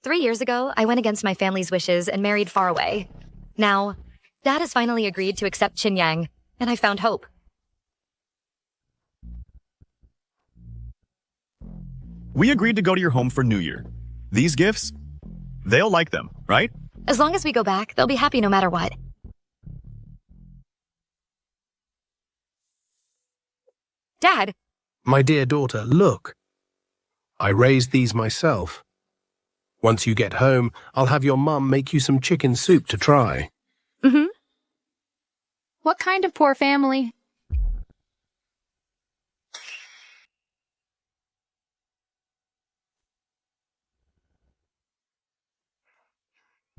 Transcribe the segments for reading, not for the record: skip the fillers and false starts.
3 years ago, I went against my family's wishes and married far away. Now, Dad has finally agreed to accept Qin Yang, and I found hope. We agreed to go to your home for New Year. These gifts, they'll like them, right? As long as we go back, they'll be happy no matter what. Dad! My dear daughter, look. I raised these myself. Once you get home, I'll have your mum make you some chicken soup to try. Mm-hmm. What kind of poor family?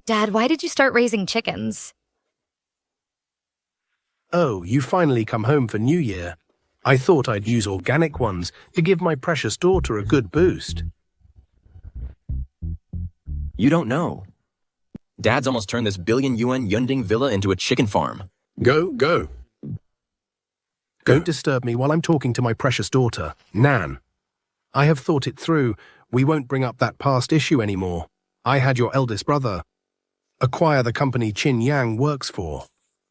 Dad, why did you start raising chickens? Oh, you finally come home for New Year. I thought I'd use organic ones to give my precious daughter a good boost. You don't know. Dad's almost turned this billion-yuan Yunding villa into a chicken farm. Go. Don't disturb me while I'm talking to my precious daughter, Nan. I have thought it through. We won't bring up that past issue anymore. I had your eldest brother acquire the company Qin Yang works for.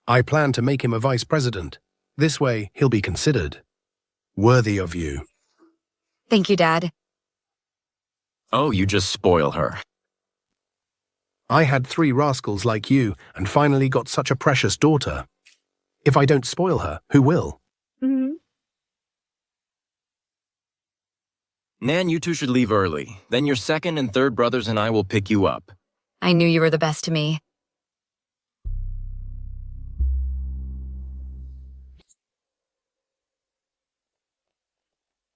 I plan to make him a vice president. This way, he'll be considered worthy of you. Thank you, Dad. Oh, you just spoil her. I had 3 rascals like you and finally got such a precious daughter. If I don't spoil her, who will? Mm-hmm. Nan, you two should leave early. Then your second and third brothers and I will pick you up. I knew you were the best to me.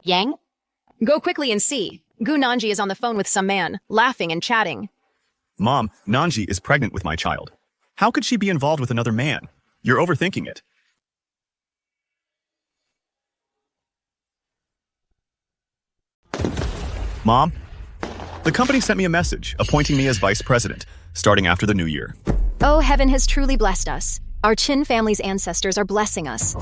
Yang? Go quickly and see. Gu Nanji is on the phone with some man, laughing and chatting. Mom, Nanji is pregnant with my child. How could she be involved with another man? You're overthinking it. Mom, the company sent me a message appointing me as vice president, starting after the new year. Oh, heaven has truly blessed us. Our Qin family's ancestors are blessing us.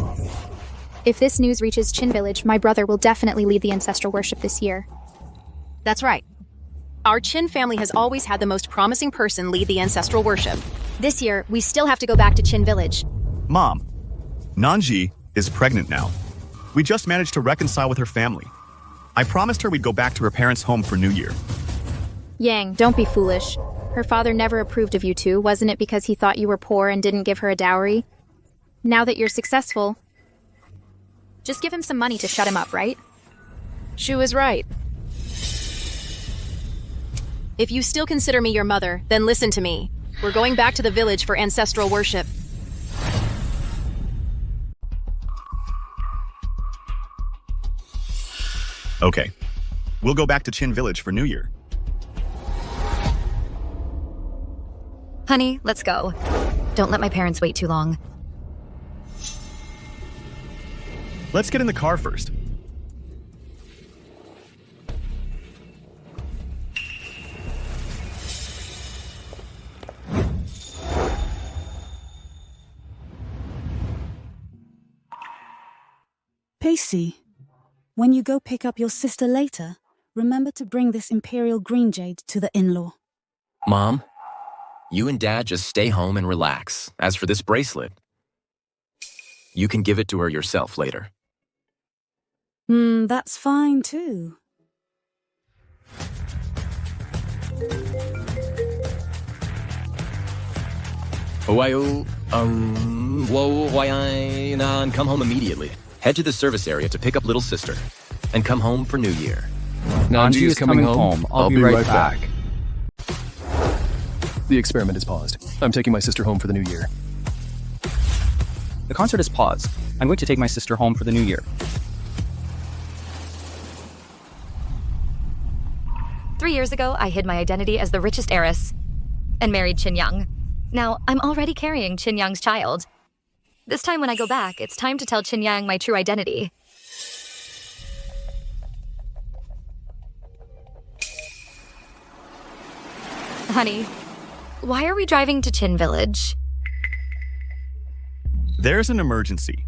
If this news reaches Qin Village, my brother will definitely lead the ancestral worship this year. That's right. Our Qin family has always had the most promising person lead the ancestral worship. This year, we still have to go back to Qin Village. Mom, Nanji is pregnant now. We just managed to reconcile with her family. I promised her we'd go back to her parents' home for New Year. Yang, don't be foolish. Her father never approved of you two, wasn't it because he thought you were poor and didn't give her a dowry? Now that you're successful, just give him some money to shut him up, right? Shu is right. If you still consider me your mother, then listen to me. We're going back to the village for ancestral worship. Okay, we'll go back to Qin Village for New Year. Honey, let's go. Don't let my parents wait too long. Let's get in the car first. Pacey, when you go pick up your sister later, remember to bring this Imperial Green Jade to the in-law. Mom, you and Dad just stay home and relax. As for this bracelet, you can give it to her yourself later. That's fine too. Come home immediately. Head to the service area to pick up little sister. And come home for New Year. Nanji is coming home. I'll be right back. The experiment is paused. I'm taking my sister home for the new year. The concert is paused. I'm going to take my sister home for the new year. 3 years ago, I hid my identity as the richest heiress and married Qin Yang. Now, I'm already carrying Qin Yang's child. This time when I go back, it's time to tell Qin Yang my true identity. Honey, why are we driving to Qin Village? There's an emergency.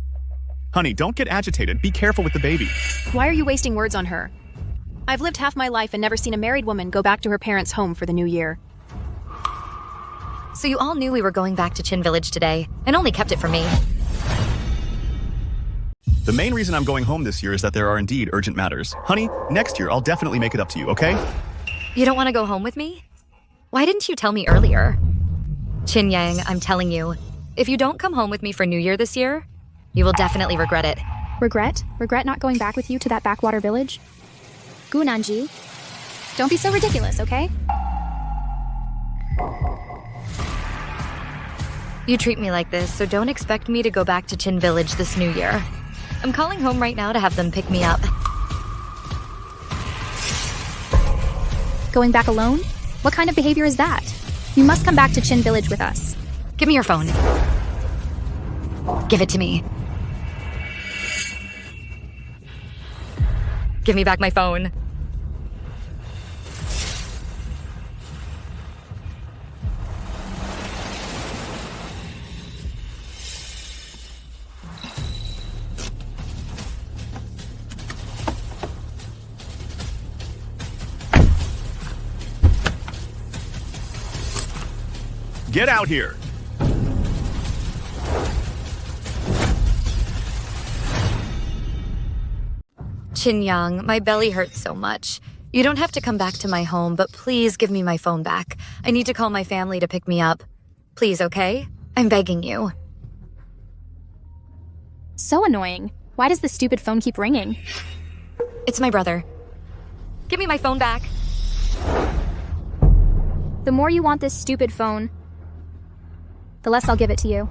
Honey, don't get agitated. Be careful with the baby. Why are you wasting words on her? I've lived half my life and never seen a married woman go back to her parents' home for the new year. So you all knew we were going back to Chin Village today, and only kept it from me. The main reason I'm going home this year is that there are indeed urgent matters. Honey, next year I'll definitely make it up to you, okay? You don't want to go home with me? Why didn't you tell me earlier? Chin Yang, I'm telling you, if you don't come home with me for New Year this year, you will definitely regret it. Regret? Regret not going back with you to that backwater village? Gu Nanji. Don't be so ridiculous, okay? You treat me like this, so don't expect me to go back to Chin Village this New Year. I'm calling home right now to have them pick me up. Going back alone? What kind of behavior is that? You must come back to Chin Village with us. Give me your phone. Give it to me. Give me back my phone. Get out here! Chin Yang, my belly hurts so much. You don't have to come back to my home, but please give me my phone back. I need to call my family to pick me up. Please, okay? I'm begging you. So annoying. Why does the stupid phone keep ringing? It's my brother. Give me my phone back. The more you want this stupid phone, the less I'll give it to you.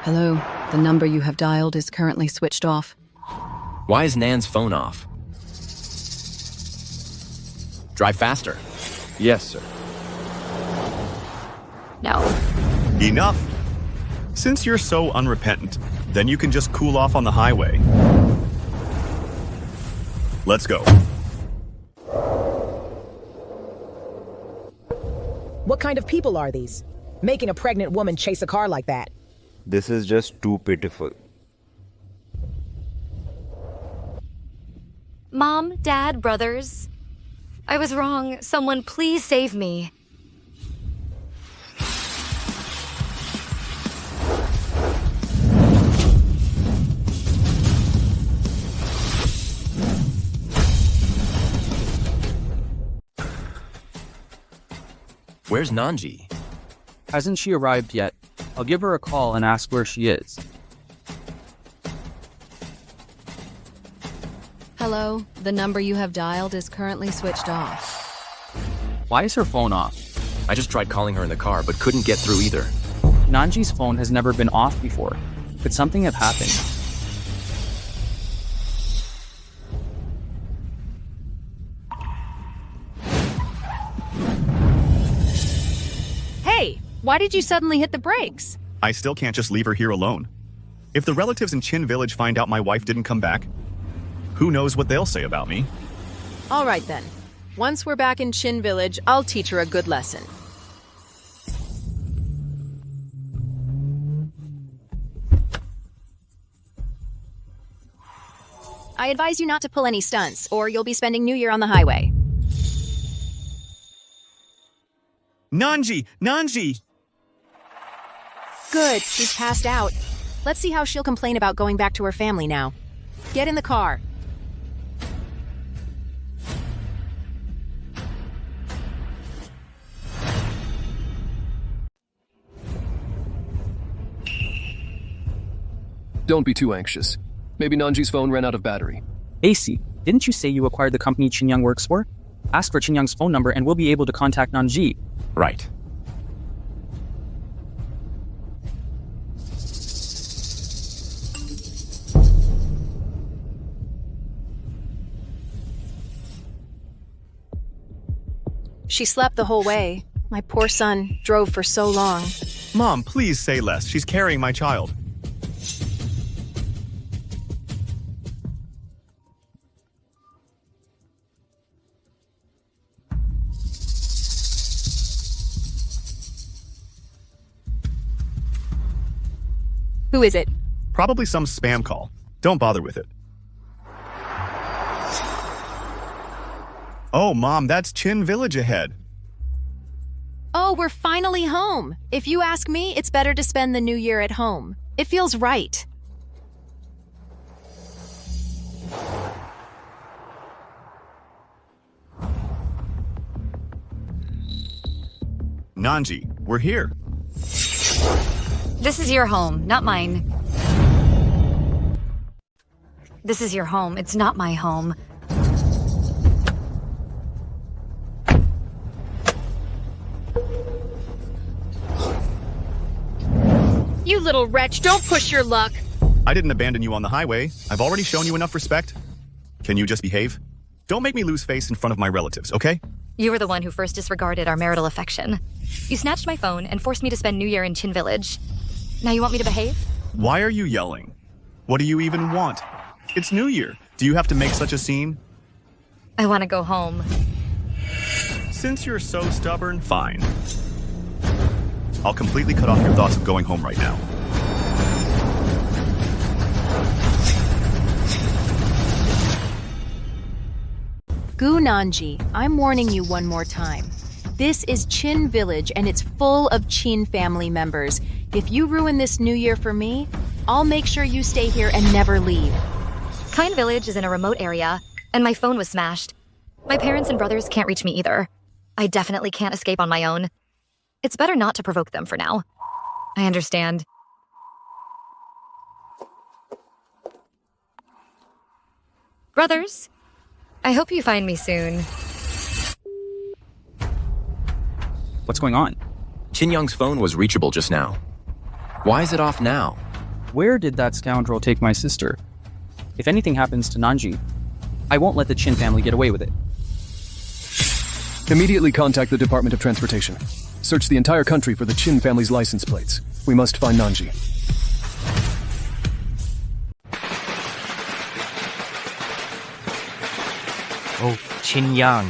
Hello, the number you have dialed is currently switched off. Why is Nan's phone off? Drive faster. Yes, sir. No. Enough! Since you're so unrepentant, then you can just cool off on the highway. Let's go. What kind of people are these? Making a pregnant woman chase a car like that. This is just too pitiful. Mom, Dad, brothers. I was wrong. Someone please save me. Where's Nanji? Hasn't she arrived yet? I'll give her a call and ask where she is. Hello, the number you have dialed is currently switched off. Why is her phone off? I just tried calling her in the car, but couldn't get through either. Nanji's phone has never been off before. Could something have happened? Hey, why did you suddenly hit the brakes? I still can't just leave her here alone. If the relatives in Chin Village find out my wife didn't come back, who knows what they'll say about me? All right then. Once we're back in Chin Village, I'll teach her a good lesson. I advise you not to pull any stunts, or you'll be spending New Year on the highway. Nanji! Nanji! Good, she's passed out. Let's see how she'll complain about going back to her family now. Get in the car. Don't be too anxious. Maybe Nanji's phone ran out of battery. AC, didn't you say you acquired the company Chin Yang works for? Ask for Chin Yang's phone number and we'll be able to contact Nanji. Right. She slept the whole way. My poor son drove for so long. Mom, please say less. She's carrying my child. Who is it? Probably some spam call. Don't bother with it. Oh, Mom, that's Chin Village ahead. Oh, we're finally home. If you ask me, it's better to spend the new year at home. It feels right. Nanji, we're here. This is your home, not mine. This is your home. It's not my home. You little wretch, don't push your luck. I didn't abandon you on the highway. I've already shown you enough respect. Can you just behave? Don't make me lose face in front of my relatives, okay? You were the one who first disregarded our marital affection. You snatched my phone and forced me to spend New Year in Chin Village. Now you want me to behave? Why are you yelling? What do you even want? It's New Year. Do you have to make such a scene? I want to go home. Since you're so stubborn, fine. I'll completely cut off your thoughts of going home right now. Gu Nanji, I'm warning you one more time. This is Chin Village and it's full of Chin family members. If you ruin this new year for me, I'll make sure you stay here and never leave. Kind Village is in a remote area, and my phone was smashed. My parents and brothers can't reach me either. I definitely can't escape on my own. It's better not to provoke them for now. I understand. Brothers, I hope you find me soon. What's going on? Chin Young's phone was reachable just now. Why is it off now? Where did that scoundrel take my sister? If anything happens to Nanji, I won't let the Chin family get away with it. Immediately contact the Department of Transportation. Search the entire country for the Chin family's license plates. We must find Nanji. Oh, Chin Yang.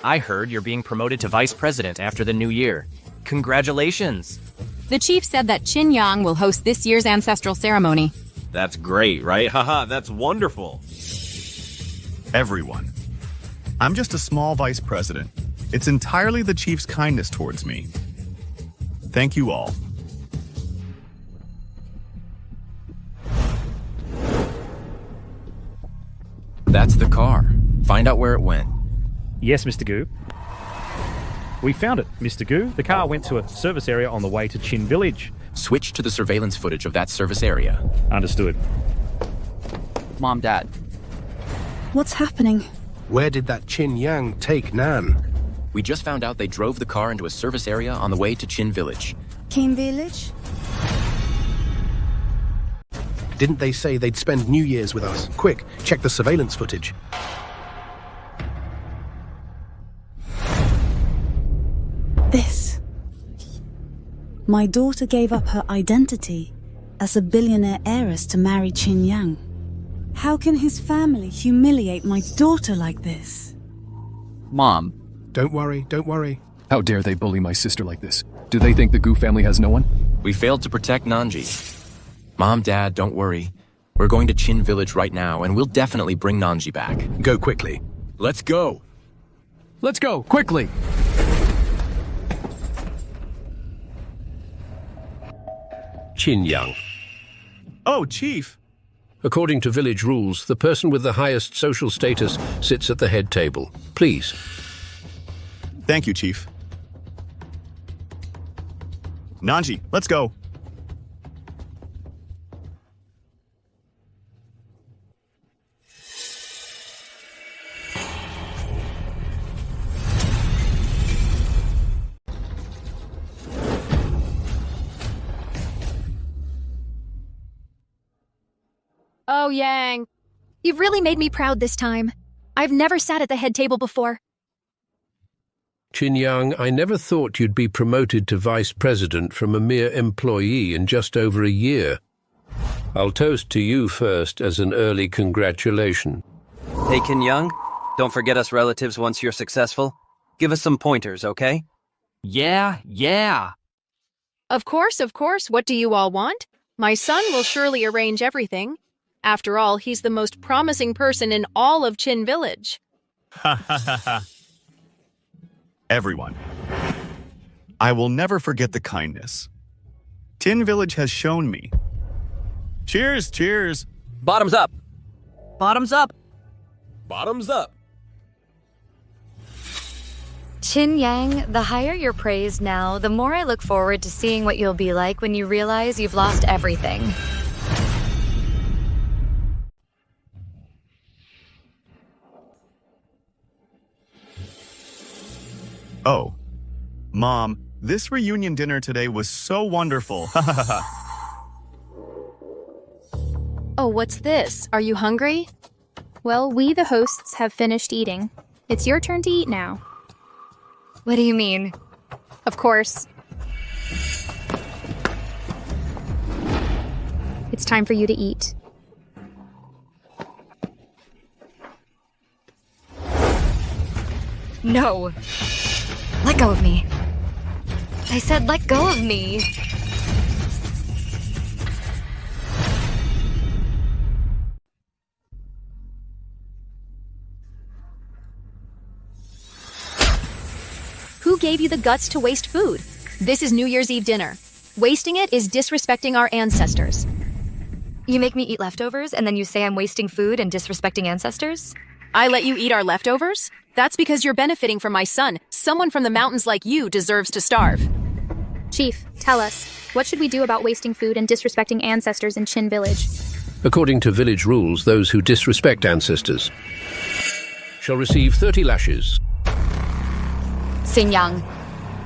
I heard you're being promoted to vice president after the new year. Congratulations. The chief said that Chin Yang will host this year's ancestral ceremony. That's great, right? Haha, that's wonderful. Everyone. I'm just a small vice president. It's entirely the chief's kindness towards me. Thank you all. That's the car. Find out where it went. Yes, Mr. Gu. We found it, Mr. Gu. The car went to a service area on the way to Chin Village. Switch to the surveillance footage of that service area. Understood. Mom, Dad. What's happening? Where did that Chin Yang take Nan? We just found out they drove the car into a service area on the way to Chin Village. Chin Village? Didn't they say they'd spend New Year's with us? Quick, check the surveillance footage. This. My daughter gave up her identity as a billionaire heiress to marry Chin Yang. How can his family humiliate my daughter like this? Mom. Don't worry, don't worry. How dare they bully my sister like this? Do they think the Gu family has no one? We failed to protect Nanji. Mom, Dad, don't worry. We're going to Chin Village right now, and we'll definitely bring Nanji back. Go quickly. Let's go. Let's go, quickly. Chin Yang. Oh, Chief. According to village rules, the person with the highest social status sits at the head table. Please. Thank you, Chief. Nanji, let's go. Oh, Yang. You've really made me proud this time. I've never sat at the head table before. Chin Yang, I never thought you'd be promoted to vice president from a mere employee in just over a year. I'll toast to you first as an early congratulation. Hey, Chin Yang, don't forget us relatives once you're successful. Give us some pointers, okay? Yeah. Of course. What do you all want? My son will surely arrange everything. After all, he's the most promising person in all of Chin Village. Ha ha ha ha. Everyone, I will never forget the kindness Tin Village has shown me. Cheers, cheers. Bottoms up. Bottoms up. Bottoms up. Chin Yang, the higher you're praised now, the more I look forward to seeing what you'll be like when you realize you've lost everything. Oh, Mom, this reunion dinner today was so wonderful. Ha ha ha. Oh, what's this? Are you hungry? Well, we, the hosts, have finished eating. It's your turn to eat now. What do you mean? Of course. It's time for you to eat. No. Let go of me. I said let go of me. Who gave you the guts to waste food? This is New Year's Eve dinner. Wasting it is disrespecting our ancestors. You make me eat leftovers and then you say I'm wasting food and disrespecting ancestors? I let you eat our leftovers? That's because you're benefiting from my son. Someone from the mountains like you deserves to starve. Chief, tell us, what should we do about wasting food and disrespecting ancestors in Chin Village? According to village rules, those who disrespect ancestors shall receive 30 lashes. Xin Yang,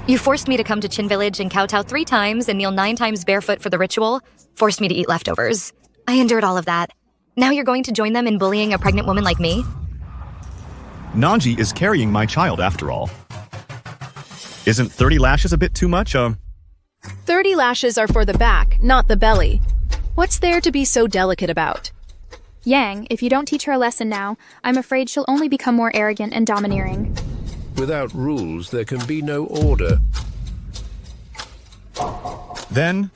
you forced me to come to Chin Village and kowtow 3 times and kneel 9 times barefoot for the ritual, forced me to eat leftovers. I endured all of that. Now you're going to join them in bullying a pregnant woman like me? Nanji is carrying my child after all. Isn't 30 lashes a bit too much? 30 lashes are for the back, not the belly. What's there to be so delicate about? Yang, if you don't teach her a lesson now, I'm afraid she'll only become more arrogant and domineering. Without rules, there can be no order. Then,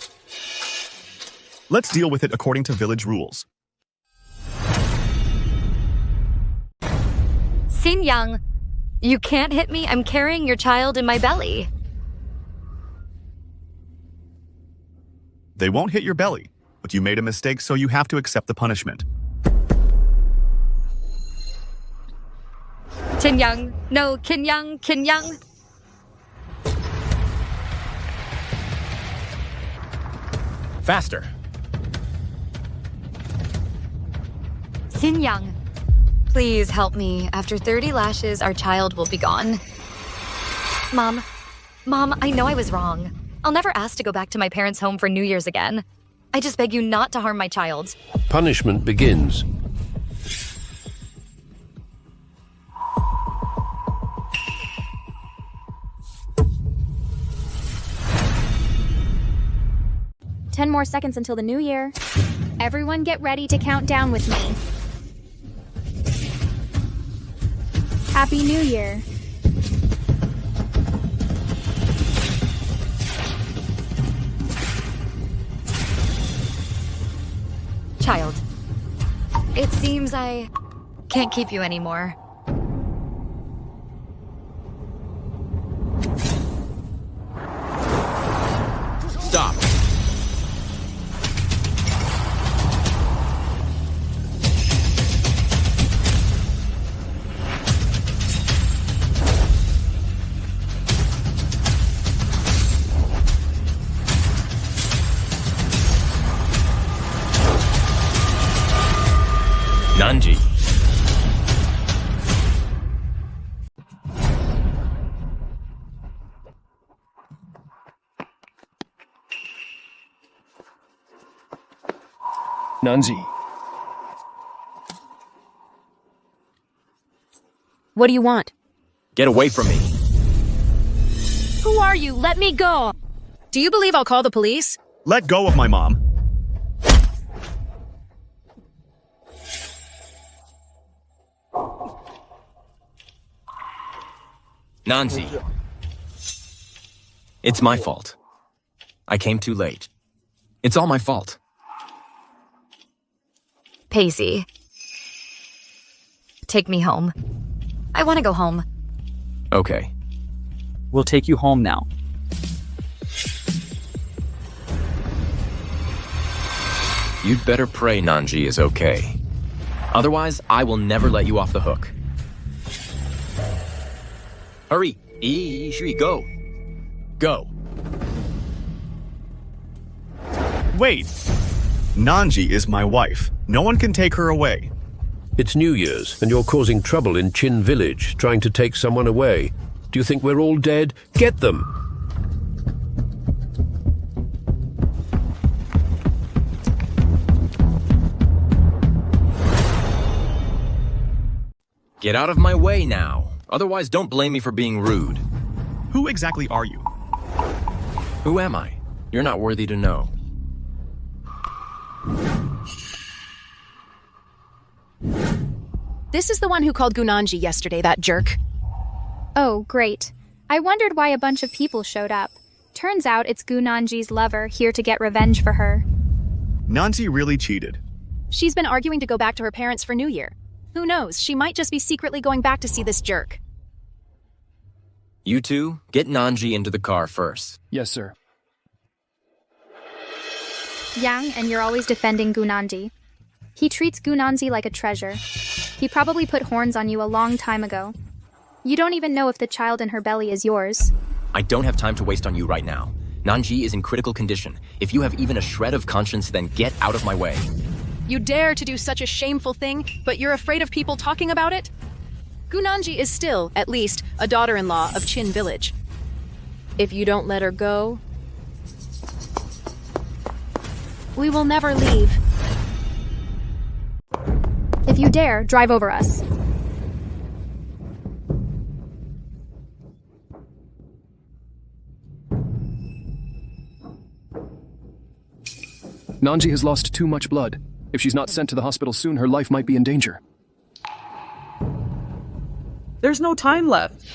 let's deal with it according to village rules. Xin Yang, you can't hit me. I'm carrying your child in my belly. They won't hit your belly, but you made a mistake, so you have to accept the punishment. Chin Yang, no, Kin Yang, Kin Yang. Faster. Xin Yang, please help me. After 30 lashes, our child will be gone. Mom, I know I was wrong. I'll never ask to go back to my parents' home for New Year's again. I just beg you not to harm my child. Punishment begins. Ten more seconds until the new year. Everyone get ready to count down with me. Happy New Year. Child, it seems I can't keep you anymore. Stop. Nanji. Nanji. What do you want? Get away from me. Who are you? Let me go! Do you believe I'll call the police? Let go of my mom. Nanji. It's my fault. I came too late. It's all my fault. Pacey, take me home. I want to go home. Okay. We'll take you home now. You'd better pray Nanji is okay. Otherwise, I will never let you off the hook. Hurry! Go! Go! Wait! Nanji is my wife. No one can take her away. It's New Year's, and you're causing trouble in Chin Village, trying to take someone away. Do you think we're all dead? Get them! Get out of my way now. Otherwise, don't blame me for being rude. Who exactly are you? Who am I? You're not worthy to know. This is the one who called Gunanji yesterday, that jerk. Oh, great. I wondered why a bunch of people showed up. Turns out it's Gunanji's lover here to get revenge for her. Nanji really cheated. She's been arguing to go back to her parents for New Year. Who knows, she might just be secretly going back to see this jerk. You two, get Nanji into the car first. Yes, sir. Yang, and you're always defending Gunanji. He treats Gunanji like a treasure. He probably put horns on you a long time ago. You don't even know if the child in her belly is yours. I don't have time to waste on you right now. Nanji is in critical condition. If you have even a shred of conscience, then get out of my way. You dare to do such a shameful thing, but you're afraid of people talking about it? Gunanji is still, at least, a daughter-in-law of Chin Village. If you don't let her go, we will never leave. If you dare, drive over us. Nanji has lost too much blood. If she's not sent to the hospital soon, her life might be in danger. There's no time left.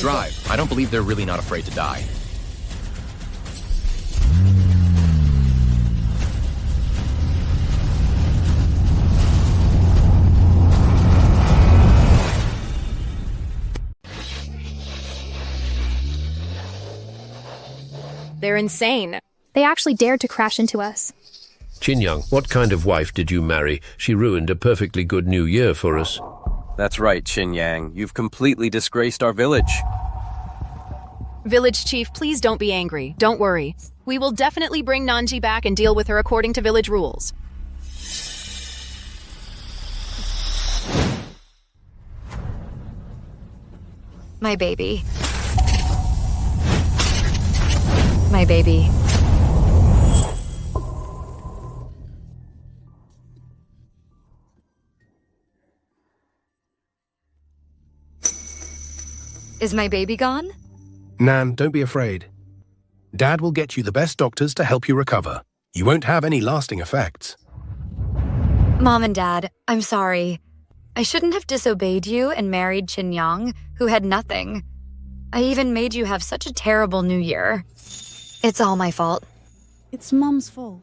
Drive. I don't believe they're really not afraid to die. They're insane. They actually dared to crash into us. Chin Young, what kind of wife did you marry? She ruined a perfectly good New Year for us. That's right, Chin Yang. You've completely disgraced our village. Village Chief, please don't be angry. Don't worry. We will definitely bring Nanji back and deal with her according to village rules. My baby. My baby. Is my baby gone? Nan, don't be afraid. Dad will get you the best doctors to help you recover. You won't have any lasting effects. Mom and Dad, I'm sorry. I shouldn't have disobeyed you and married Chin Yang, who had nothing. I even made you have such a terrible New Year. It's all my fault. It's Mum's fault.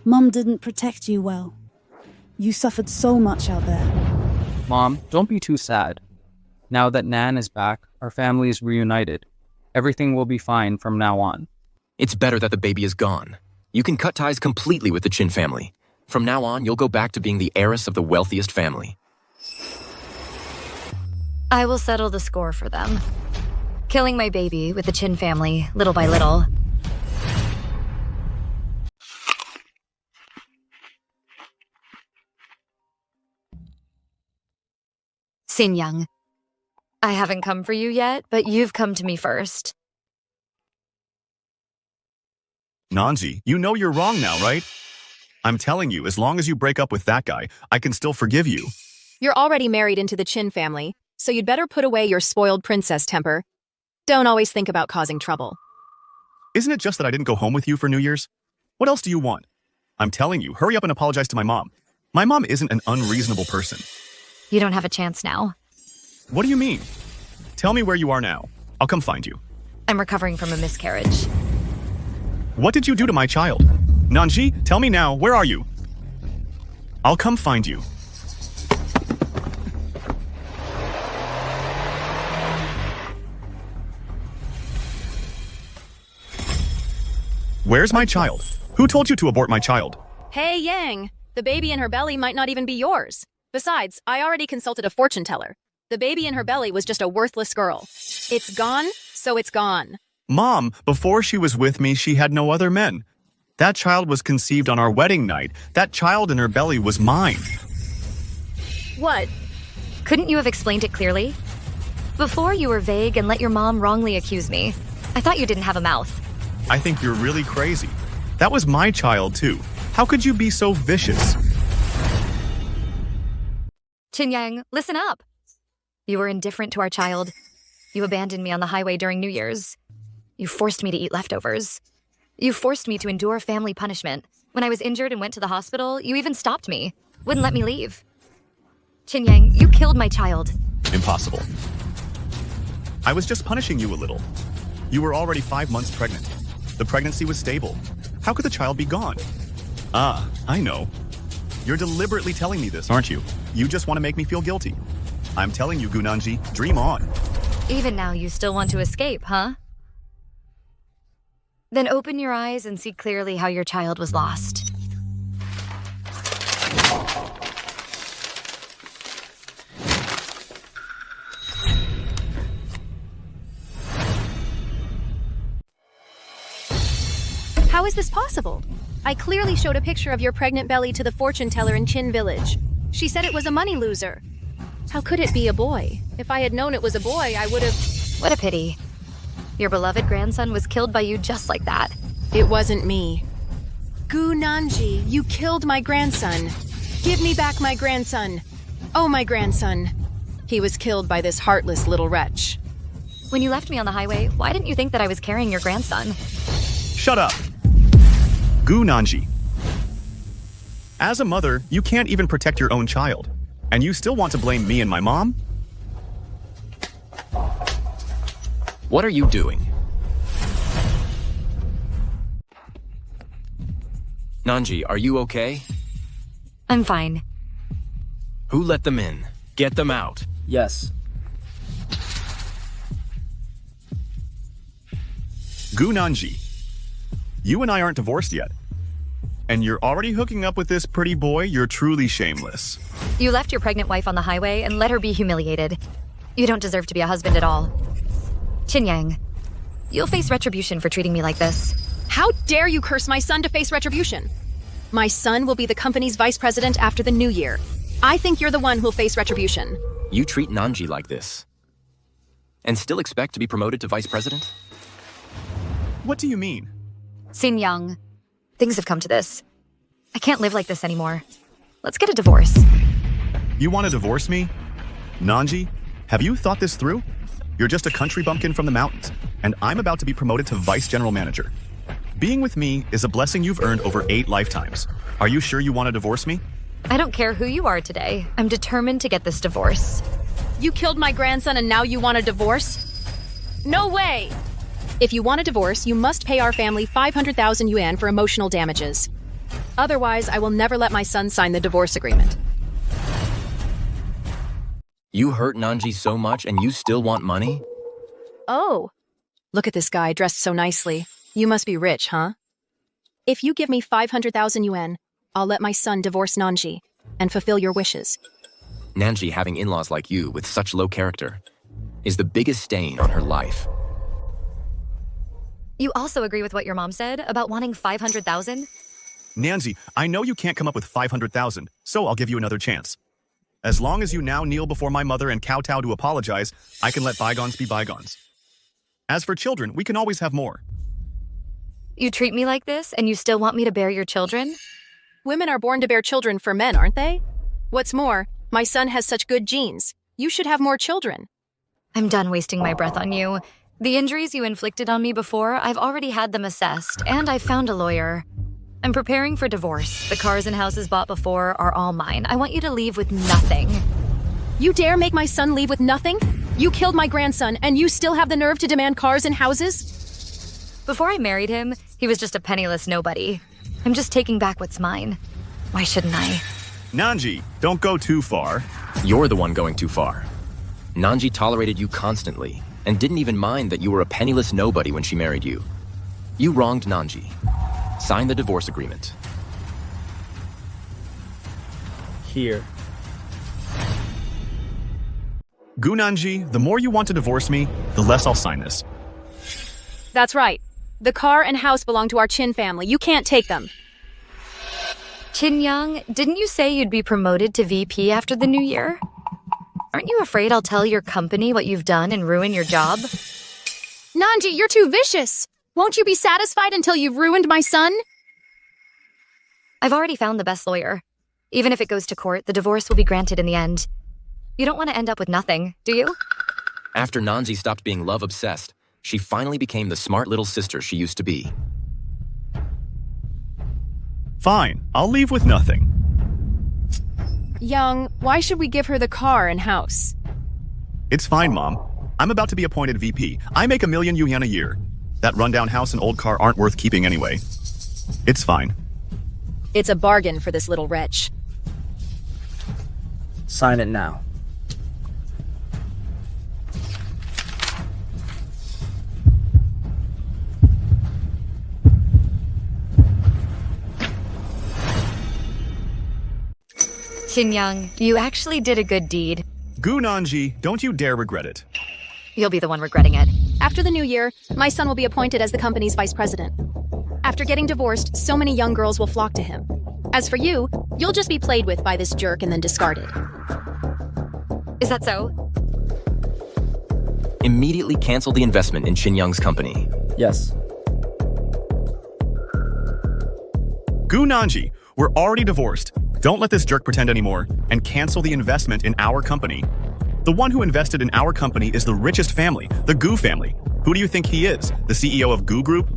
Mum didn't protect you well. You suffered so much out there. Mom, don't be too sad. Now that Nan is back, our family is reunited. Everything will be fine from now on. It's better that the baby is gone. You can cut ties completely with the Chin family. From now on, you'll go back to being the heiress of the wealthiest family. I will settle the score for them. Killing my baby with the Chin family, little by little. Sin Young, I haven't come for you yet, but you've come to me first. Nanji, you know you're wrong now, right? I'm telling you, as long as you break up with that guy, I can still forgive you. You're already married into the Chin family, so you'd better put away your spoiled princess temper. Don't always think about causing trouble. Isn't it just that I didn't go home with you for New Year's? What else do you want? I'm telling you, hurry up and apologize to my mom. My mom isn't an unreasonable person. You don't have a chance now. What do you mean? Tell me where you are now. I'll come find you. I'm recovering from a miscarriage. What did you do to my child? Nanji, tell me now, where are you? I'll come find you. Where's my child? Who told you to abort my child? Hey, Yang. The baby in her belly might not even be yours. Besides, I already consulted a fortune teller. The baby in her belly was just a worthless girl. It's gone, so it's gone. Mom, before she was with me, she had no other men. That child was conceived on our wedding night. That child in her belly was mine. What? Couldn't you have explained it clearly? Before, you were vague and let your mom wrongly accuse me. I thought you didn't have a mouth. I think you're really crazy. That was my child, too. How could you be so vicious? Yang, listen up. You were indifferent to our child. You abandoned me on the highway during New Year's. You forced me to eat leftovers. You forced me to endure family punishment. When I was injured and went to the hospital, you even stopped me. Wouldn't let me leave. Yang, you killed my child. Impossible. I was just punishing you a little. You were already 5 months pregnant. The pregnancy was stable. How could the child be gone? Ah, I know. You're deliberately telling me this, aren't you? You just want to make me feel guilty. I'm telling you, Gunanji, dream on. Even now you still want to escape, huh? Then open your eyes and see clearly how your child was lost. How is this possible? I clearly showed a picture of your pregnant belly to the fortune teller in Chin Village. She said it was a money loser. How could it be a boy? If I had known it was a boy, I would have... What a pity. Your beloved grandson was killed by you just like that. It wasn't me. Gunanji, you killed my grandson. Give me back my grandson. Oh, my grandson. He was killed by this heartless little wretch. When you left me on the highway, why didn't you think that I was carrying your grandson? Shut up. Gunanji. As a mother, you can't even protect your own child. And you still want to blame me and my mom? What are you doing? Nanji, are you okay? I'm fine. Who let them in? Get them out. Yes. Gunanji, you and I aren't divorced yet. And you're already hooking up with this pretty boy? You're truly shameless. You left your pregnant wife on the highway and let her be humiliated. You don't deserve to be a husband at all. Yang, you'll face retribution for treating me like this. How dare you curse my son to face retribution? My son will be the company's vice president after the new year. I think you're the one who'll face retribution. You treat Nanji like this. And still expect to be promoted to vice president? What do you mean? Young, things have come to this. I can't live like this anymore. Let's get a divorce. You want to divorce me? Nanji, have you thought this through? You're just a country bumpkin from the mountains, and I'm about to be promoted to vice general manager. Being with me is a blessing you've earned over 8 lifetimes. Are you sure you want to divorce me? I don't care who you are today. I'm determined to get this divorce. You killed my grandson and now you want a divorce? No way! If you want a divorce, you must pay our family 500,000 yuan for emotional damages. Otherwise, I will never let my son sign the divorce agreement. You hurt Nanji so much and you still want money? Oh. Look at this guy dressed so nicely. You must be rich, huh? If you give me 500,000 yuan, I'll let my son divorce Nanji and fulfill your wishes. Nanji having in-laws like you with such low character is the biggest stain on her life. You also agree with what your mom said about wanting 500,000? Nanji, I know you can't come up with 500,000, so I'll give you another chance. As long as you now kneel before my mother and kowtow to apologize, I can let bygones be bygones. As for children, we can always have more. You treat me like this, and you still want me to bear your children? Women are born to bear children for men, aren't they? What's more, my son has such good genes. You should have more children. I'm done wasting my breath on you. The injuries you inflicted on me before, I've already had them assessed, and I've found a lawyer. I'm preparing for divorce. The cars and houses bought before are all mine. I want you to leave with nothing. You dare make my son leave with nothing? You killed my grandson, and you still have the nerve to demand cars and houses? Before I married him, he was just a penniless nobody. I'm just taking back what's mine. Why shouldn't I? Nanji, don't go too far. You're the one going too far. Nanji tolerated you constantly and didn't even mind that you were a penniless nobody when she married you. You wronged Nanji. Sign the divorce agreement. Here. Gunanji, the more you want to divorce me, the less I'll sign this. That's right. The car and house belong to our Chin family. You can't take them. Chin Young, didn't you say you'd be promoted to VP after the new year? Aren't you afraid I'll tell your company what you've done and ruin your job? Nanji, you're too vicious. Won't you be satisfied until you've ruined my son? I've already found the best lawyer. Even if it goes to court, the divorce will be granted in the end. You don't want to end up with nothing, do you? After Nanji stopped being love-obsessed, she finally became the smart little sister she used to be. Fine, I'll leave with nothing. Young, why should we give her the car and house? It's fine, Mom. I'm about to be appointed VP. I make 1 million yuan a year. That rundown house and old car aren't worth keeping anyway. It's fine. It's a bargain for this little wretch. Sign it now. Chin Young, you actually did a good deed. Gunanji, don't you dare regret it. You'll be the one regretting it. After the new year, my son will be appointed as the company's vice president. After getting divorced, so many young girls will flock to him. As for you, you'll just be played with by this jerk and then discarded. Is that so? Immediately cancel the investment in Chin Young's company. Yes. Gunanji, we're already divorced. Don't let this jerk pretend anymore and cancel the investment in our company. The one who invested in our company is the richest family, the Gu family. Who do you think he is? The CEO of Gu Group?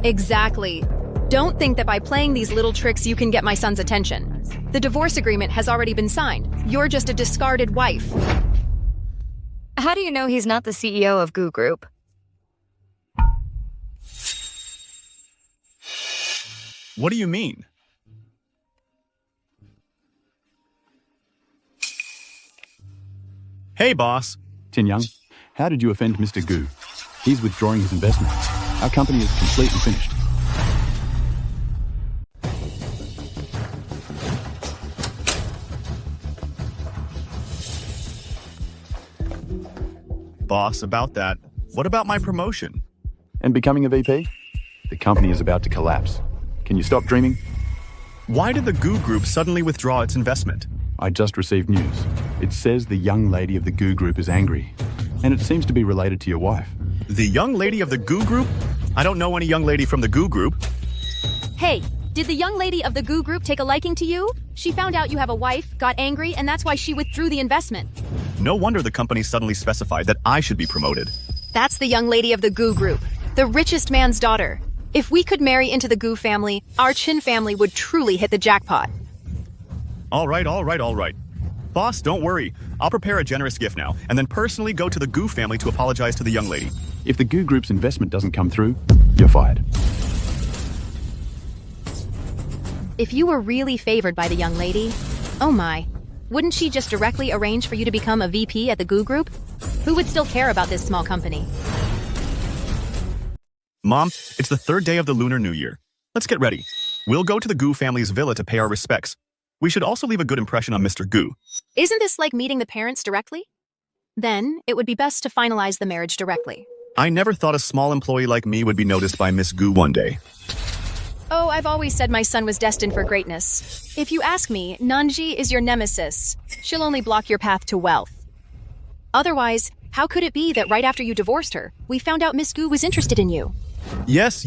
Exactly. Don't think that by playing these little tricks you can get my son's attention. The divorce agreement has already been signed. You're just a discarded wife. How do you know he's not the CEO of Gu Group? What do you mean? Hey, boss. Chin Young, how did you offend Mr. Gu? He's withdrawing his investment. Our company is complete and finished. Boss, about that, what about my promotion? And becoming a VP? The company is about to collapse. Can you stop dreaming? Why did the Gu Group suddenly withdraw its investment? I just received news. It says the young lady of the Gu Group is angry, and it seems to be related to your wife. The young lady of the Gu Group? I don't know any young lady from the Gu Group. Hey, did the young lady of the Gu Group take a liking to you? She found out you have a wife, got angry, and that's why she withdrew the investment. No wonder the company suddenly specified that I should be promoted. That's the young lady of the Gu Group, the richest man's daughter. If we could marry into the Gu family, our Chin family would truly hit the jackpot. All right. Boss, don't worry. I'll prepare a generous gift now, and then personally go to the Gu family to apologize to the young lady. If the Gu Group's investment doesn't come through, you're fired. If you were really favored by the young lady, oh my, wouldn't she just directly arrange for you to become a VP at the Gu Group? Who would still care about this small company? Mom, it's the 3rd day of the Lunar New Year. Let's get ready. We'll go to the Gu family's villa to pay our respects. We should also leave a good impression on Mr. Gu. Isn't this like meeting the parents directly? Then, it would be best to finalize the marriage directly. I never thought a small employee like me would be noticed by Miss Gu one day. Oh, I've always said my son was destined for greatness. If you ask me, Nanji is your nemesis. She'll only block your path to wealth. Otherwise, how could it be that right after you divorced her, we found out Miss Gu was interested in you? Yes.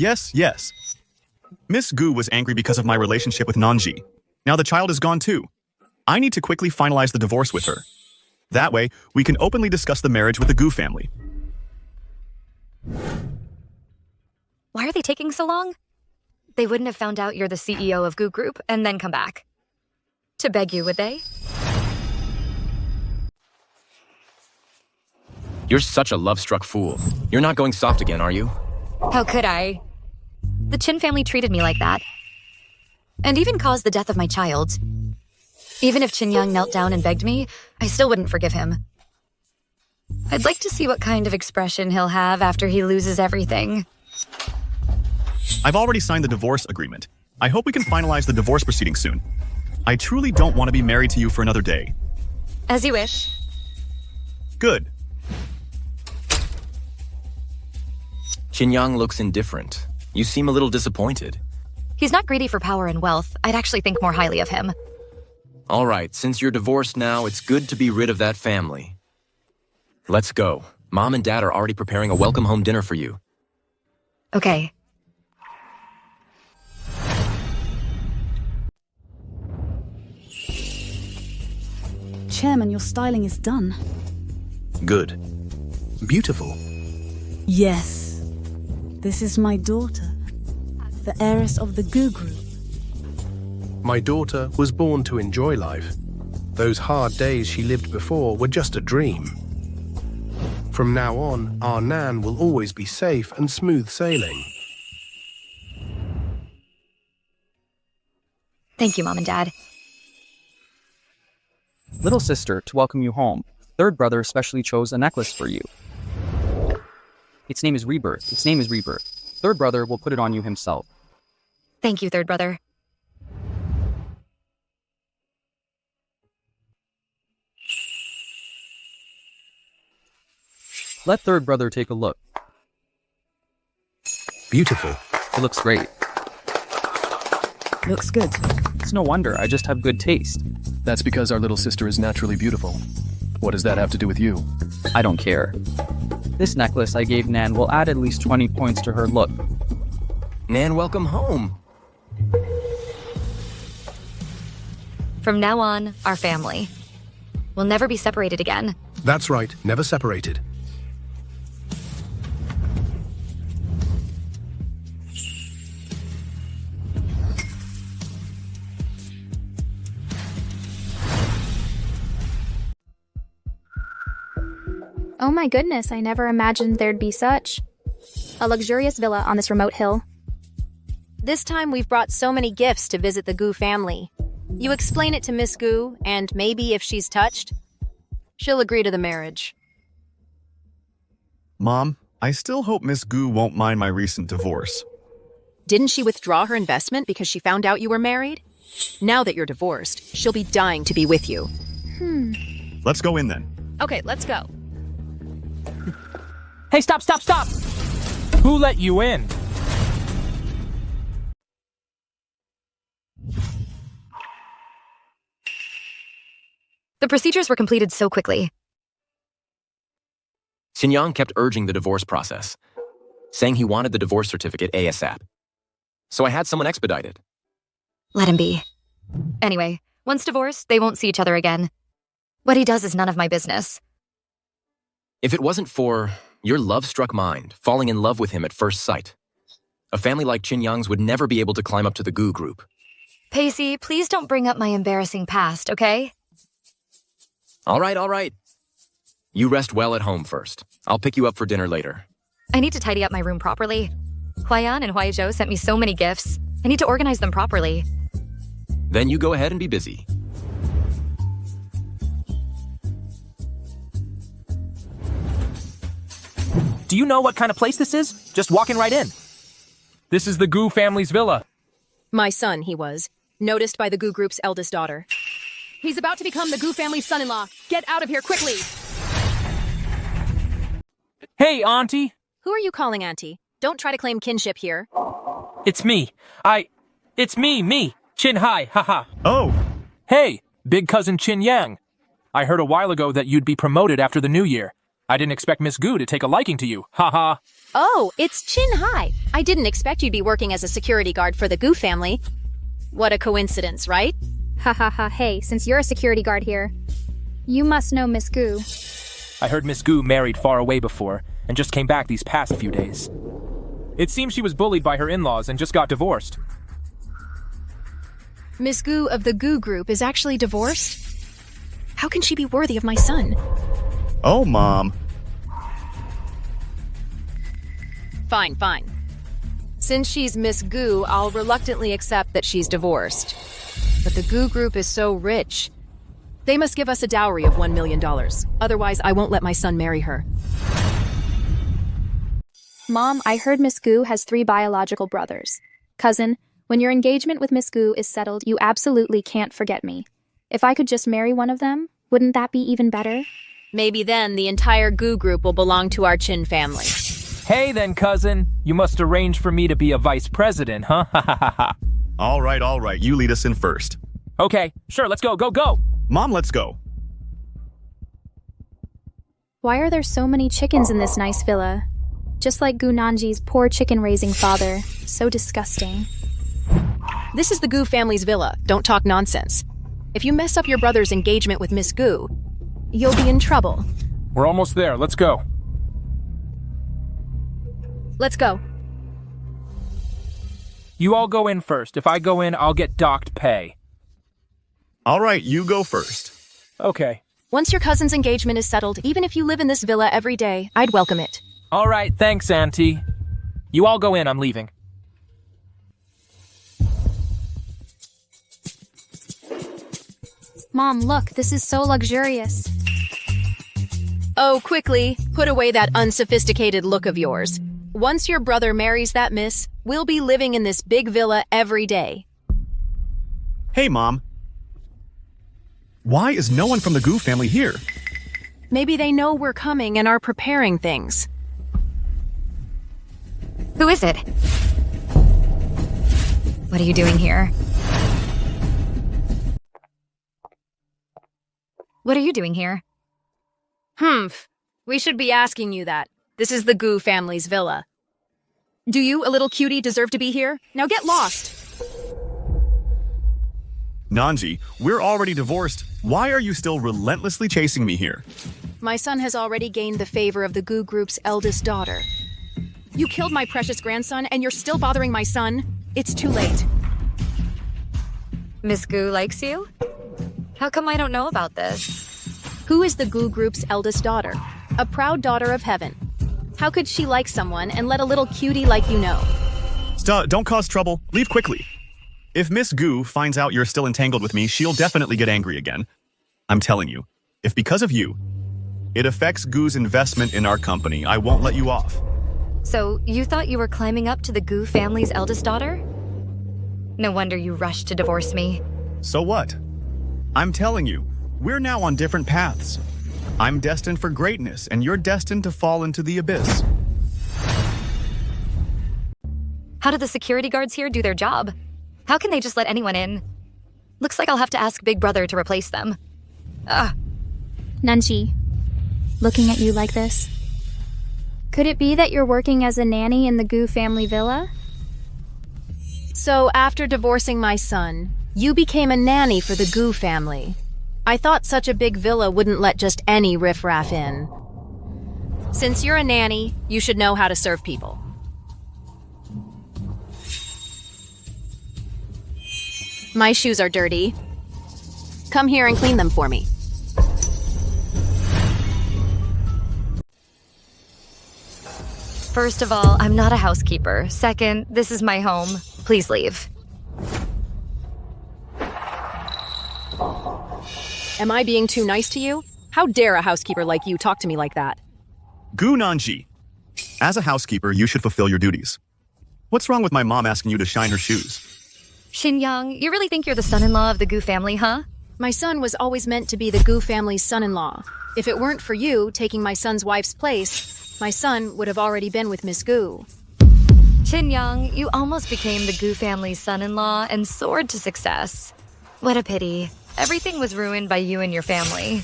Miss Gu was angry because of my relationship with Nanji. Now the child is gone too. I need to quickly finalize the divorce with her. That way, we can openly discuss the marriage with the Gu family. Why are they taking so long? They wouldn't have found out you're the CEO of Gu Group and then come back to beg you, would they? You're such a love-struck fool. You're not going soft again, are you? How could I? The Chin family treated me like that. And even caused the death of my child. Even if Chin Young knelt down and begged me, I still wouldn't forgive him. I'd like to see what kind of expression he'll have after he loses everything. I've already signed the divorce agreement. I hope we can finalize the divorce proceeding soon. I truly don't want to be married to you for another day. As you wish. Good. Chin Young looks indifferent. You seem a little disappointed. He's not greedy for power and wealth. I'd actually think more highly of him. All right, since you're divorced now, it's good to be rid of that family. Let's go. Mom and Dad are already preparing a welcome home dinner for you. Okay. Chairman, your styling is done. Good. Beautiful. Yes. This is my daughter, the heiress of the Gu Group. My daughter was born to enjoy life. Those hard days she lived before were just a dream. From now on, our Nan will always be safe and smooth sailing. Thank you, Mom and Dad. Little sister, to welcome you home, third brother specially chose a necklace for you. Its name is Rebirth. Its name is Rebirth. Third brother will put it on you himself. Thank you, third brother. Let third brother take a look. Beautiful. It looks great. Looks good. It's no wonder, I just have good taste. That's because our little sister is naturally beautiful. What does that have to do with you? I don't care. This necklace I gave Nan will add at least 20 points to her look. Nan, welcome home. From now on, our family. We'll never be separated again. That's right, never separated. Oh my goodness, I never imagined there'd be such a luxurious villa on this remote hill. This time we've brought so many gifts to visit the Gu family. You explain it to Miss Gu, and maybe if she's touched, she'll agree to the marriage. Mom, I still hope Miss Gu won't mind my recent divorce. Didn't she withdraw her investment because she found out you were married? Now that you're divorced, she'll be dying to be with you. Let's go in then. Okay, let's go. Hey, stop! Who let you in? The procedures were completed so quickly. Chin Young kept urging the divorce process, saying he wanted the divorce certificate ASAP. So I had someone expedite it. Let him be. Anyway, once divorced, they won't see each other again. What he does is none of my business. If it wasn't for your love-struck mind falling in love with him at first sight, a family like Chin Young's would never be able to climb up to the Gu Group. Pacey, please don't bring up my embarrassing past, okay? All right. You rest well at home first. I'll pick you up for dinner later. I need to tidy up my room properly. Huayan and Huaizhou sent me so many gifts. I need to organize them properly. Then you go ahead and be busy. Do you know what kind of place this is? Just walking right in. This is the Gu family's villa. My son, he was. Noticed by the Gu Group's eldest daughter. He's about to become the Gu family's son-in-law. Get out of here quickly! Hey, Auntie! Who are you calling Auntie? Don't try to claim kinship here. It's me. It's me, Chin Hai, haha. Oh! Hey, big cousin Chin Yang. I heard a while ago that you'd be promoted after the new year. I didn't expect Miss Gu to take a liking to you, haha. Oh, it's Chin Hai. I didn't expect you'd be working as a security guard for the Gu family. What a coincidence, right? Ha ha ha, hey, since you're a security guard here, you must know Miss Gu. I heard Miss Gu married far away before, and just came back these past few days. It seems she was bullied by her in-laws and just got divorced. Miss Gu of the Gu Group is actually divorced? How can she be worthy of my son? Oh, Mom. Fine, fine. Since she's Miss Goo, I'll reluctantly accept that she's divorced. But the Goo Group is so rich. They must give us a dowry of $1 million. Otherwise, I won't let my son marry her. Mom, I heard Miss Goo has 3 biological brothers. Cousin, when your engagement with Miss Goo is settled, you absolutely can't forget me. If I could just marry one of them, wouldn't that be even better? Maybe then the entire Goo Group will belong to our Chin family. Hey then, cousin. You must arrange for me to be a vice president, huh? All right. You lead us in first. Okay, sure, let's go. Mom, let's go. Why are there so many chickens in this nice villa? Just like Goo Nanji's poor chicken-raising father. So disgusting. This is the Goo family's villa. Don't talk nonsense. If you mess up your brother's engagement with Miss Goo, you'll be in trouble. We're almost there. Let's go. Let's go. You all go in first. If I go in, I'll get docked pay. All right, you go first. Okay. Once your cousin's engagement is settled, even if you live in this villa every day, I'd welcome it. All right, thanks, Auntie. You all go in. I'm leaving. Mom, look, this is so luxurious. Oh, quickly, put away that unsophisticated look of yours. Once your brother marries that miss, we'll be living in this big villa every day. Hey, Mom. Why is no one from the Goo family here? Maybe they know we're coming and are preparing things. Who is it? What are you doing here? What are you doing here? We should be asking you that. This is the Goo family's villa. Do you, a little cutie, deserve to be here? Now get lost! Nanji, we're already divorced. Why are you still relentlessly chasing me here? My son has already gained the favor of the Goo Group's eldest daughter. You killed my precious grandson, and you're still bothering my son? It's too late. Miss Goo likes you? How come I don't know about this? Who is the Goo Group's eldest daughter? A proud daughter of heaven. How could she like someone and let a little cutie like you know? Don't cause trouble. Leave quickly. If Miss Goo finds out you're still entangled with me, she'll definitely get angry again. I'm telling you, if because of you, it affects Goo's investment in our company, I won't let you off. So, you thought you were climbing up to the Goo family's eldest daughter? No wonder you rushed to divorce me. So what? I'm telling you, we're now on different paths. I'm destined for greatness, and you're destined to fall into the abyss. How did the security guards here do their job? How can they just let anyone in? Looks like I'll have to ask Big Brother to replace them. Nanji, looking at you like this. Could it be that you're working as a nanny in the Goo family villa? So after divorcing my son, you became a nanny for the Goo family. I thought such a big villa wouldn't let just any riffraff in. Since you're a nanny, you should know how to serve people. My shoes are dirty. Come here and clean them for me. First of all, I'm not a housekeeper. Second, this is my home. Please leave. Am I being too nice to you? How dare a housekeeper like you talk to me like that? Goo Nanji, as a housekeeper, you should fulfill your duties. What's wrong with my mom asking you to shine her shoes? Shin Young, you really think you're the son-in-law of the Goo family, huh? My son was always meant to be the Goo family's son-in-law. If it weren't for you taking my son's wife's place, my son would have already been with Miss Goo. Shin Young, you almost became the Goo family's son-in-law and soared to success. What a pity. Everything was ruined by you and your family.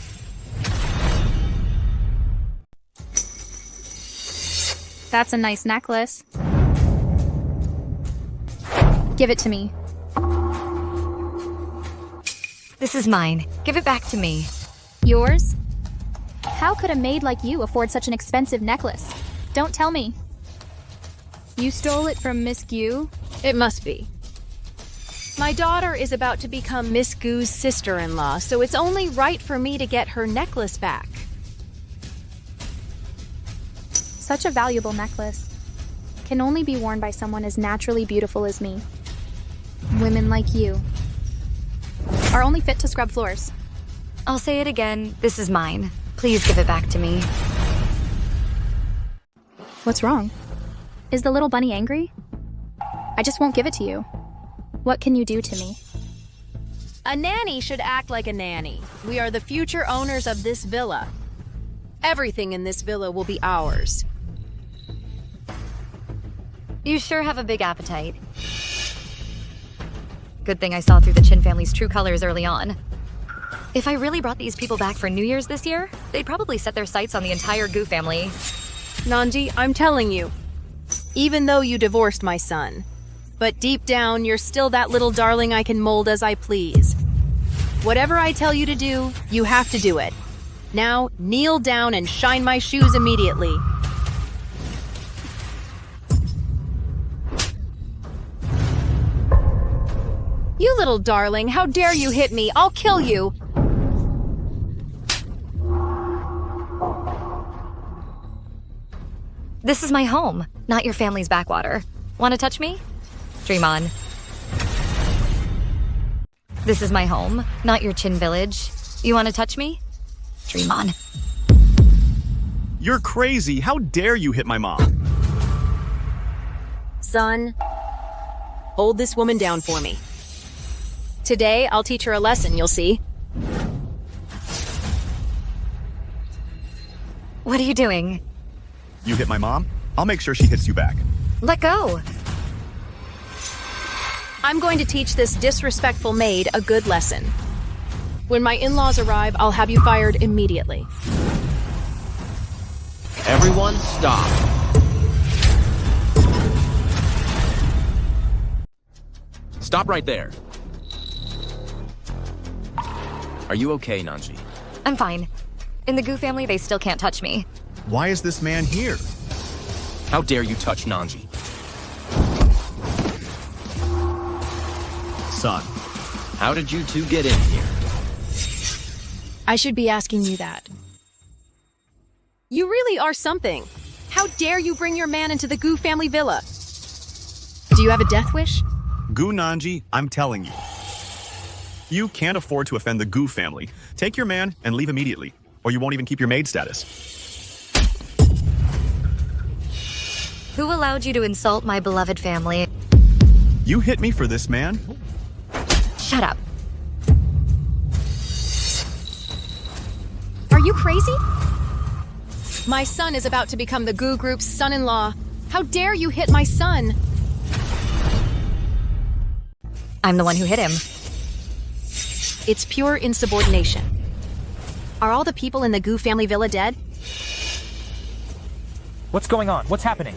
That's a nice necklace. Give it to me. This is mine. Give it back to me. Yours? How could a maid like you afford such an expensive necklace? Don't tell me. You stole it from Miss Goo? It must be. My daughter is about to become Miss Goo's sister-in-law, so it's only right for me to get her necklace back. Such a valuable necklace. can only be worn by someone as naturally beautiful as me. Women like you are only fit to scrub floors. I'll say it again, this is mine. Please give it back to me. What's wrong? Is the little bunny angry? I just won't give it to you. What can you do to me? A nanny should act like a nanny. We are the future owners of this villa. Everything in this villa will be ours. You sure have a big appetite. Good thing I saw through the Chin family's true colors early on. If I really brought these people back for New Year's this year, they'd probably set their sights on the entire Gu family. Nanji, I'm telling you, even though you divorced my son, but deep down, you're still that little darling I can mold as I please. Whatever I tell you to do, you have to do it. Now, kneel down and shine my shoes immediately. You little darling, how dare you hit me? I'll kill you! This is my home, not your family's backwater. Want to touch me? Dream on. This is my home, not your Chin village. You want to touch me? Dream on. You're crazy. How dare you hit my mom? Son, hold this woman down for me. Today, I'll teach her a lesson, you'll see. What are you doing? You hit my mom? I'll make sure she hits you back. Let go. I'm going to teach this disrespectful maid a good lesson. When my in-laws arrive, I'll have you fired immediately. Everyone, stop. Stop right there. Are you okay, Nanji? I'm fine. In the Gu family, they still can't touch me. Why is this man here? How dare you touch Nanji? Son. How did you two get in here? I should be asking you that. You really are something. How dare you bring your man into the Gu family villa? Do you have a death wish? Gu Nanji, I'm telling you. You can't afford to offend the Gu family. Take your man and leave immediately, or you won't even keep your maid status. Who allowed you to insult my beloved family? You hit me for this, man? Shut up. Are you crazy? My son is about to become the Gu group's son-in-law. How dare you hit my son? I'm the one who hit him. It's pure insubordination. Are all the people in the Gu family villa dead? What's going on? What's happening?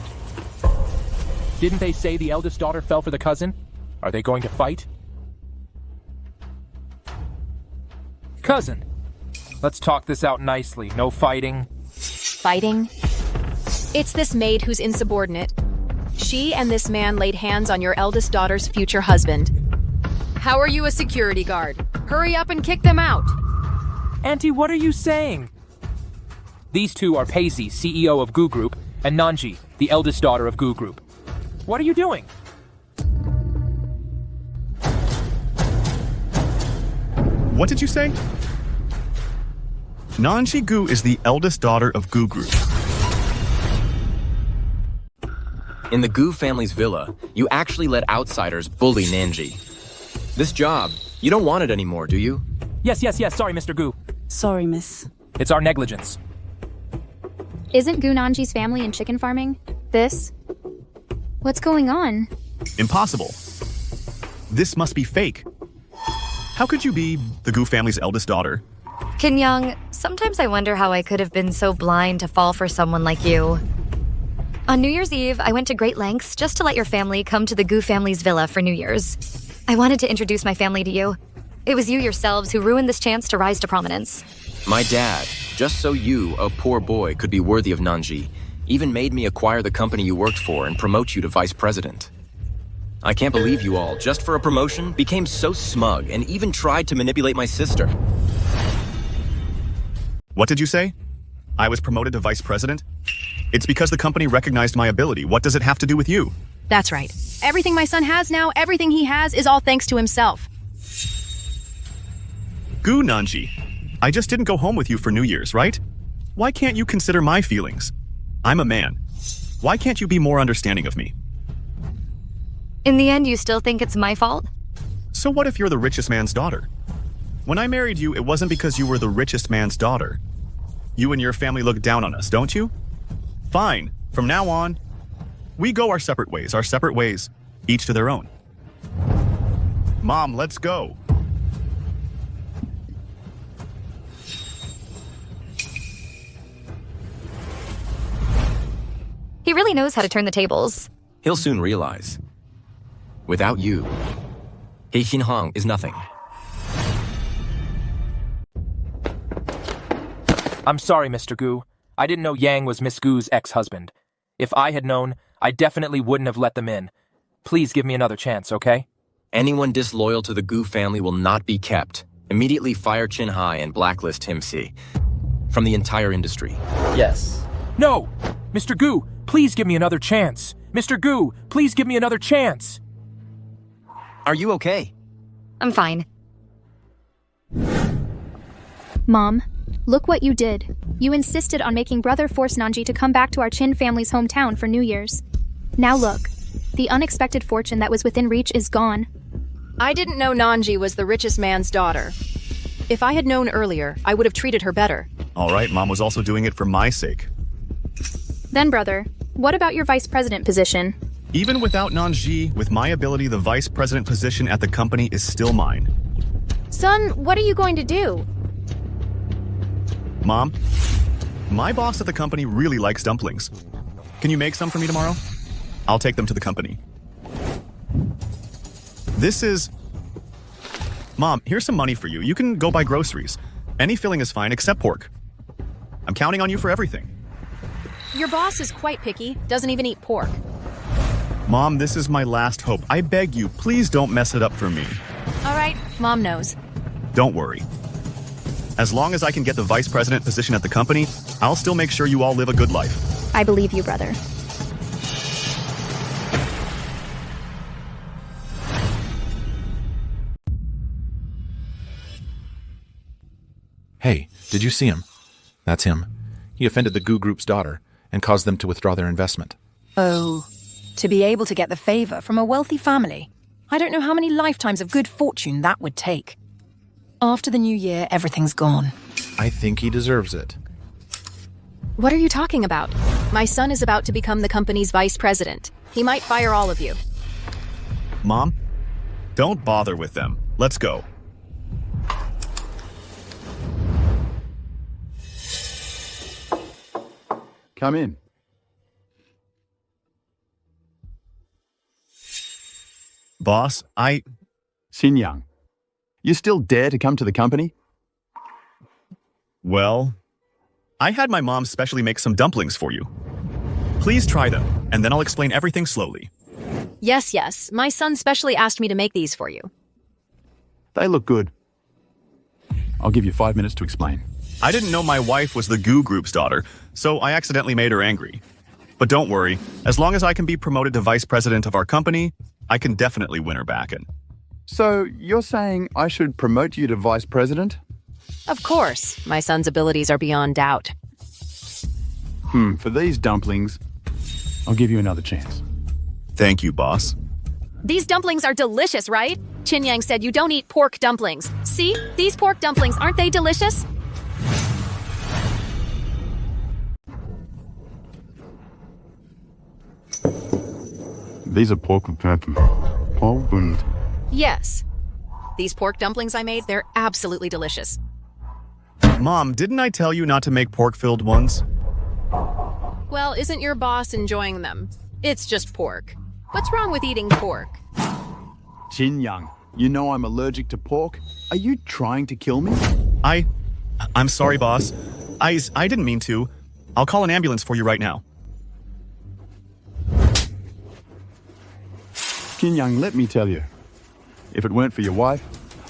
Didn't they say the eldest daughter fell for the cousin? Are they going to fight? Cousin, let's talk this out nicely. No fighting. Fighting? It's this maid who's insubordinate. She and this man laid hands on your eldest daughter's future husband. How are you a security guard? Hurry up and kick them out. Auntie, what are you saying? These two are Paisley, CEO of Gu Group, and Nanji, the eldest daughter of Gu Group. What are you doing? What did you say? Nanji Gu is the eldest daughter of Gu Group. In the Gu family's villa, you actually let outsiders bully Nanji. This job, you don't want it anymore, do you? Yes. Sorry, Mr. Gu. Sorry, miss. It's our negligence. Isn't Gu Nanji's family in chicken farming? This? What's going on? Impossible. This must be fake. How could you be the Gu family's eldest daughter? Kin Young, sometimes I wonder how I could have been so blind to fall for someone like you. On New Year's Eve, I went to great lengths just to let your family come to the Gu family's villa for New Year's. I wanted to introduce my family to you. It was you yourselves who ruined this chance to rise to prominence. My dad, just so you, a poor boy, could be worthy of Nanji, even made me acquire the company you worked for and promote you to vice president. I can't believe you all, just for a promotion, became so smug and even tried to manipulate my sister. What did you say? I was promoted to vice president? It's because the company recognized my ability. What does it have to do with you? That's right. Everything my son has now, everything he has is all thanks to himself. Gu Nanji, I just didn't go home with you for New Year's, right? Why can't you consider my feelings? I'm a man. Why can't you be more understanding of me? In the end, you still think it's my fault? So what if you're the richest man's daughter? When I married you, it wasn't because you were the richest man's daughter. You and your family look down on us, don't you? Fine. From now on, we go our separate ways, each to their own. Mom, let's go. He really knows how to turn the tables. He'll soon realize. Without you, He Xinhang is nothing. I'm sorry, Mr. Gu. I didn't know Yang was Miss Gu's ex-husband. If I had known, I definitely wouldn't have let them in. Please give me another chance, okay? Anyone disloyal to the Gu family will not be kept. Immediately fire Qin Hai and blacklist him, see. From the entire industry. Yes. No! Mr. Gu, please give me another chance. Mr. Gu, please give me another chance. Are you okay? I'm fine. Mom, look what you did. You insisted on making Brother force Nanji to come back to our Qin family's hometown for New Year's. Now look, the unexpected fortune that was within reach is gone. I didn't know Nanji was the richest man's daughter. If I had known earlier, I would have treated her better. All right, Mom was also doing it for my sake. Then, brother, what about your vice president position? Even without Nanji, with my ability, the vice president position at the company is still mine. Son, what are you going to do? Mom, my boss at the company really likes dumplings. Can you make some for me tomorrow? I'll take them to the company. This is... Mom, here's some money for you. You can go buy groceries. Any filling is fine except pork. I'm counting on you for everything. Your boss is quite picky, doesn't even eat pork. Mom, this is my last hope. I beg you, please don't mess it up for me. All right, Mom knows. Don't worry. As long as I can get the vice president position at the company, I'll still make sure you all live a good life. I believe you, brother. Hey, did you see him? That's him. He offended the Gu Group's daughter and caused them to withdraw their investment. Oh, to be able to get the favor from a wealthy family. I don't know how many lifetimes of good fortune that would take. After the new year, everything's gone. I think he deserves it. What are you talking about? My son is about to become the company's vice president. He might fire all of you. Mom, don't bother with them. Let's go. Come in. Boss, Xin Yang, you still dare to come to the company? Well, I had my mom specially make some dumplings for you. Please try them, and then I'll explain everything slowly. Yes. My son specially asked me to make these for you. They look good. I'll give you 5 minutes to explain. I didn't know my wife was the Gu Group's daughter, so I accidentally made her angry. But don't worry, as long as I can be promoted to vice president of our company, I can definitely win her back. So, you're saying I should promote you to vice president? Of course. My son's abilities are beyond doubt. For these dumplings, I'll give you another chance. Thank you, boss. These dumplings are delicious, right? Qin Yang said you don't eat pork dumplings. See? These pork dumplings, aren't they delicious? These are pork and... Yes. These pork dumplings I made, they're absolutely delicious. Mom, didn't I tell you not to make pork-filled ones? Well, isn't your boss enjoying them? It's just pork. What's wrong with eating pork? Qin Yang, you know I'm allergic to pork. Are you trying to kill me? I'm sorry, boss. I didn't mean to. I'll call an ambulance for you right now. Qin Yang, let me tell you. If it weren't for your wife,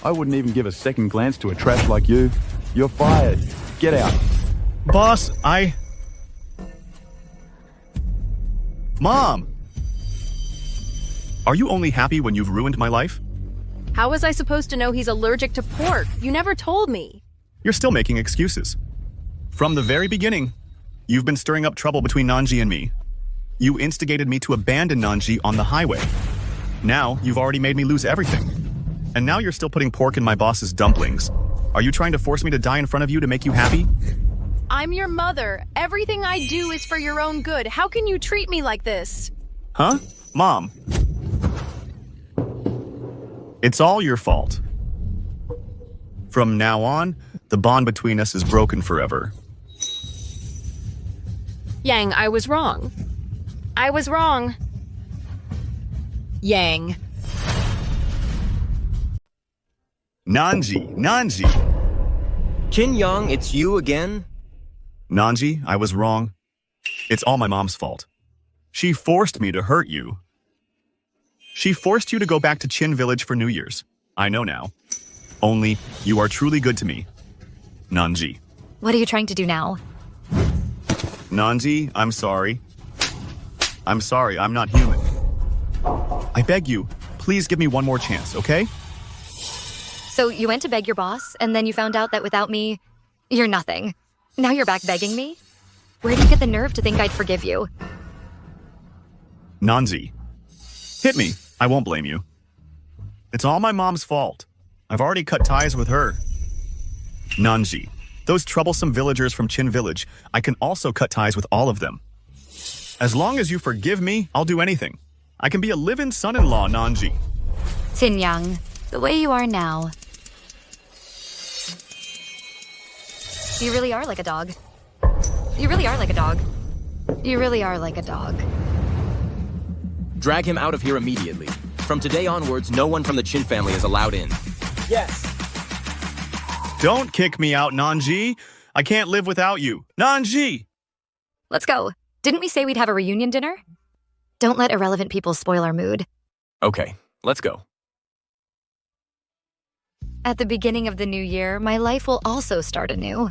I wouldn't even give a second glance to a trash like you. You're fired. Get out. Boss, Mom! Are you only happy when you've ruined my life? How was I supposed to know he's allergic to pork? You never told me. You're still making excuses. From the very beginning, you've been stirring up trouble between Nanji and me. You instigated me to abandon Nanji on the highway. Now, you've already made me lose everything. And now you're still putting pork in my boss's dumplings. Are you trying to force me to die in front of you to make you happy? I'm your mother. Everything I do is for your own good. How can you treat me like this? Huh? Mom. It's all your fault. From now on, the bond between us is broken forever. Yang, I was wrong. I was wrong. Yang. Nanji. Qin Yang, it's you again? Nanji, I was wrong. It's all my mom's fault. She forced me to hurt you. She forced you to go back to Qin Village for New Year's. I know now. Only, you are truly good to me. Nanji. What are you trying to do now? Nanji, I'm sorry. I'm sorry, I'm not human. I beg you, please give me one more chance, okay? So you went to beg your boss, and then you found out that without me, you're nothing. Now you're back begging me? Where do you get the nerve to think I'd forgive you? Nanji. Hit me. I won't blame you. It's all my mom's fault. I've already cut ties with her. Nanji. Those troublesome villagers from Qin Village, I can also cut ties with all of them. As long as you forgive me, I'll do anything. I can be a live-in son-in-law, Nanji. Qin Yang, the way you are now. You really are like a dog. You really are like a dog. You really are like a dog. Drag him out of here immediately. From today onwards, no one from the Qin family is allowed in. Yes. Don't kick me out, Nanji. I can't live without you. Nanji! Let's go. Didn't we say we'd have a reunion dinner? Don't let irrelevant people spoil our mood. Okay, let's go. At the beginning of the new year, my life will also start anew.